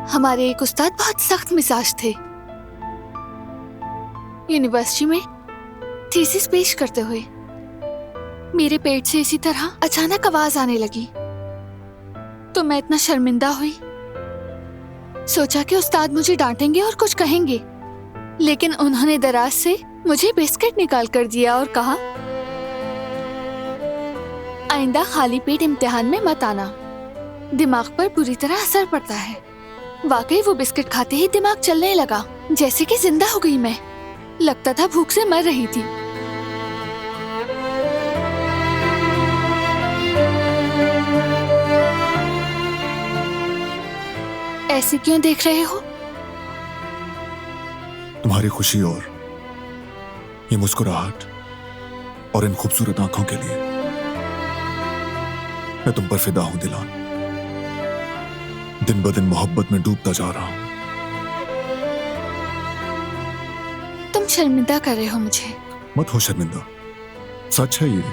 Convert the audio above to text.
हमारे एक उस्ताद बहुत सख्त मिजाज थे। यूनिवर्सिटी में थीसिस पेश करते हुए मेरे पेट से इसी तरह अचानक आवाज आने लगी तो मैं इतना शर्मिंदा हुई। सोचा कि उस्ताद मुझे डांटेंगे और कुछ कहेंगे, लेकिन उन्होंने दराज से मुझे बिस्किट निकाल कर दिया और कहा, आइंदा खाली पेट इम्तिहान में मत आना, दिमाग पर बुरी तरह असर पड़ता है। वाकई वो बिस्किट खाते ही दिमाग चलने लगा, जैसे कि जिंदा हो गई मैं। लगता था भूख से मर रही थी। ऐसे क्यों देख रहे हो? तुम्हारी खुशी और ये मुस्कुराहट और इन खूबसूरत आंखों के लिए मैं तुम पर फिदा हूं दिलान। दिन ब दिन मोहब्बत में डूबता जा रहा हूं। तुम शर्मिंदा कर रहे हो मुझे। मत हो शर्मिंदा, सच है ये।